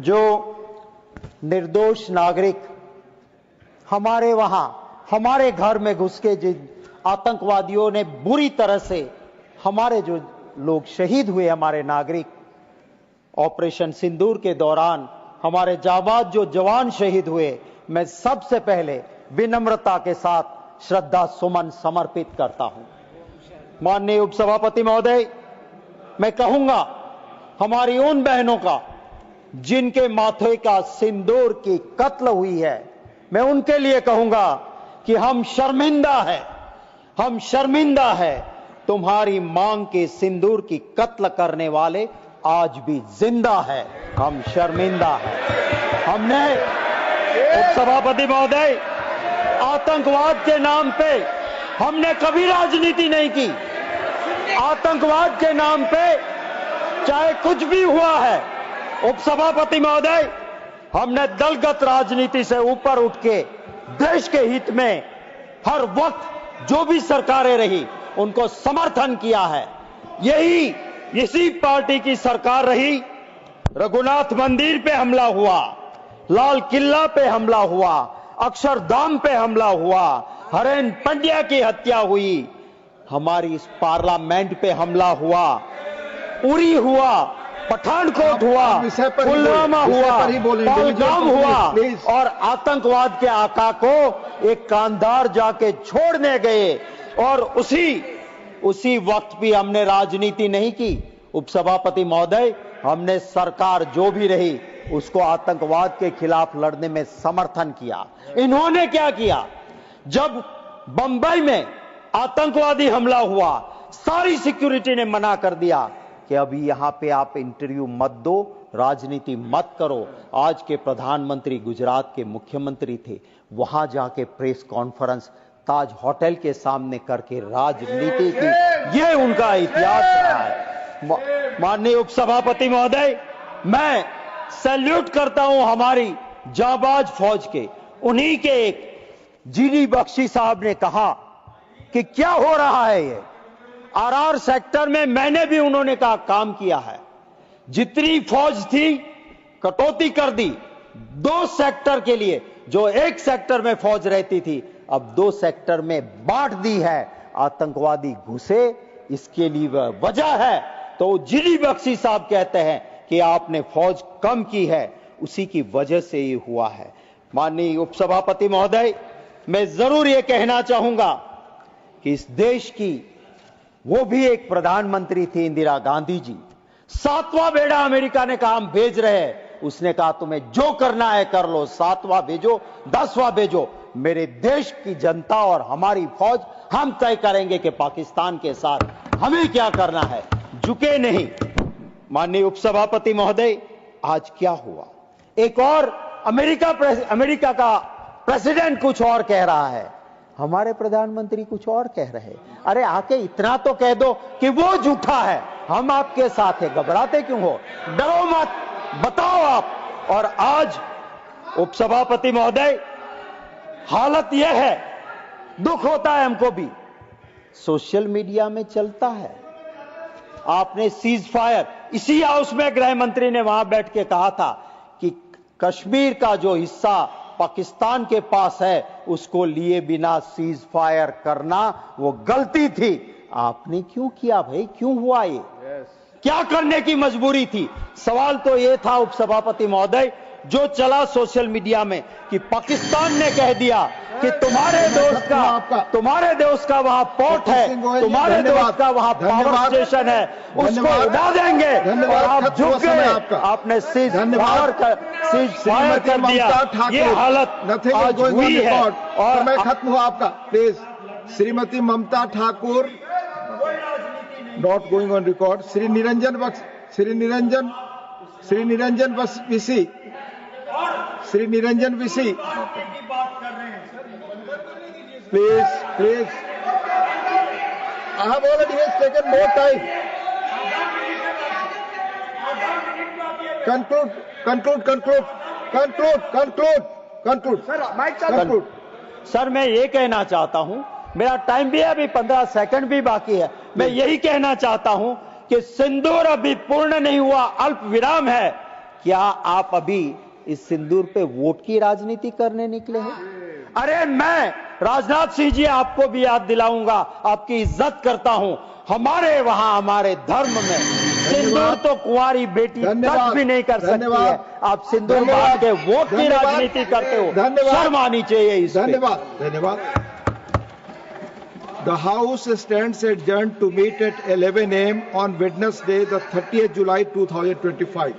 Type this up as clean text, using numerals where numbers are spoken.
जो निर्दोष नागरिक हमारे वहां हमारे घर में घुस के जिन आतंकवादियों ने बुरी तरह से हमारे जो लोग शहीद हुए, हमारे नागरिक ऑपरेशन सिंदूर के दौरान हमारे जाबाज जो जवान शहीद हुए, मैं सबसे पहले विनम्रता के साथ श्रद्धा सुमन समर्पित करता हूं। माननीय उपसभापति महोदय, मैं कहूंगा हमारी उन बहनों का जिनके माथे का सिंदूर की कत्ल हुई है, मैं उनके लिए कहूंगा कि हम शर्मिंदा है। तुम्हारी मांग के सिंदूर की कत्ल करने वाले आज भी जिंदा है। हम शर्मिंदा है। हमने उपसभापति महोदय, आतंकवाद के नाम पे हमने कभी राजनीति नहीं की। आतंकवाद के नाम पे चाहे कुछ भी हुआ है, उपसभापति महोदय, हमने दलगत राजनीति से ऊपर उठ के देश के हित में हर वक्त जो भी सरकारें रही उनको समर्थन किया है। इसी पार्टी की सरकार रही। रघुनाथ मंदिर पे हमला हुआ, लाल किला पे हमला हुआ, अक्षरधाम पे हमला हुआ, हरेन पंड्या की हत्या हुई, हमारी इस पार्लियामेंट पे हमला हुआ, उरी हुआ, पठानकोट हुआ, पुलवामा हुआ, पहलगाम हुआ और आतंकवाद के आका को एक कांधार जाके छोड़ने गए और उसी वक्त भी हमने राजनीति नहीं की। उपसभापति महोदय, हमने सरकार जो भी रही उसको आतंकवाद के खिलाफ लड़ने में समर्थन किया। इन्होंने क्या किया? जब बंबई में आतंकवादी हमला हुआ, सारी सिक्योरिटी ने मना कर दिया कि अभी यहां पे आप इंटरव्यू मत दो, राजनीति मत करो। आज के प्रधानमंत्री गुजरात के मुख्यमंत्री थे, वहां जाके प्रेस कॉन्फ्रेंस ताज होटल के सामने करके राजनीति की, ये उनका इतिहास रहा है। माननीय उपसभापति महोदय, मैं सैल्यूट करता हूं हमारी जाबाज फौज के। उन्हीं के एक जीडी बख्शी साहब ने कहा कि क्या हो रहा है ये आरआर सेक्टर में, मैंने भी उन्होंने कहा काम किया है। जितनी फौज थी कटौती कर दी, 2 सेक्टर के लिए, जो एक सेक्टर में फौज रहती थी अब 2 सेक्टर में बांट दी है। आतंकवादी घुसे, इसके लिए वजह है तो जीडी बख्शी साहब कहते हैं कि आपने फौज कम की है, उसी की वजह से ये हुआ है। माननीय उपसभापति महोदय, मैं जरूर ये कहना चाहूंगा कि इस देश की वो भी एक प्रधानमंत्री थी, इंदिरा गांधी जी। 7वां बेड़ा अमेरिका ने कहा हम भेज रहे हैं, उसने कहा तुम्हें जो करना है कर लो, 7वां भेजो, 10वां भेजो, मेरे देश की जनता और हमारी फौज हम तय करेंगे कि पाकिस्तान के साथ हमें क्या करना है, झुके नहीं। माननीय उपसभापति महोदय, आज क्या हुआ? एक और अमेरिका का प्रेसिडेंट कुछ और कह रहा है, हमारे प्रधानमंत्री कुछ और कह रहे हैं। अरे आके इतना तो कह दो कि वो झूठा है, हम आपके साथ हैं, घबराते क्यों हो? डरो मत, बताओ आप। और आज उपसभापति महोदय, हालत यह है, दुख होता है हमको भी, सोशल मीडिया में चलता है आपने सीज फायर, इसी हाउस में गृह मंत्री ने वहां बैठ के कहा था कि कश्मीर का जो हिस्सा पाकिस्तान के पास है उसको लिए बिना सीज फायर करना वो गलती थी। आपने क्यों किया भाई? क्यों हुआ ये? क्या करने की मजबूरी थी? सवाल तो ये था उपसभापति महोदय, जो चला सोशल मीडिया में कि पाकिस्तान ने कह दिया कि तुम्हारे दोस्त का वहां पोर्ट है, तुम्हारे दोस्त का वहां पावर स्टेशन है, उसको उड़ा देंगे और आप झुक गए, आपने सीज फायर कर दिया। ये हालत आज हुई है और समय खत्म हुआ आपका। Please, Shrimati Mamta Thakur, not going on record. Shri Niranjan Bishi, please, I have already taken more time. Conclude. Sir, मैं ये कहना चाहता हूं, मेरा टाइम भी है, अभी 15 सेकंड भी बाकी है। मैं यही कहना चाहता हूं कि सिंदूर अभी पूर्ण नहीं हुआ, अल्प विराम है। क्या आप अभी इस सिंदूर पे वोट की राजनीति करने निकले हैं? अरे मैं राजनाथ सिंह जी आपको भी याद दिलाऊंगा, आपकी इज्जत करता हूं। हमारे वहां हमारे धर्म में सिंदूर तो कुंवारी बेटी तक भी नहीं कर सकती है। आप सिंदूर बांध के वोट की राजनीति करते हो, शर्म आनी चाहिए इस पे। धन्यवाद। The House stands adjourned to meet at 11 a.m. on Wednesday, the 30th July 2025.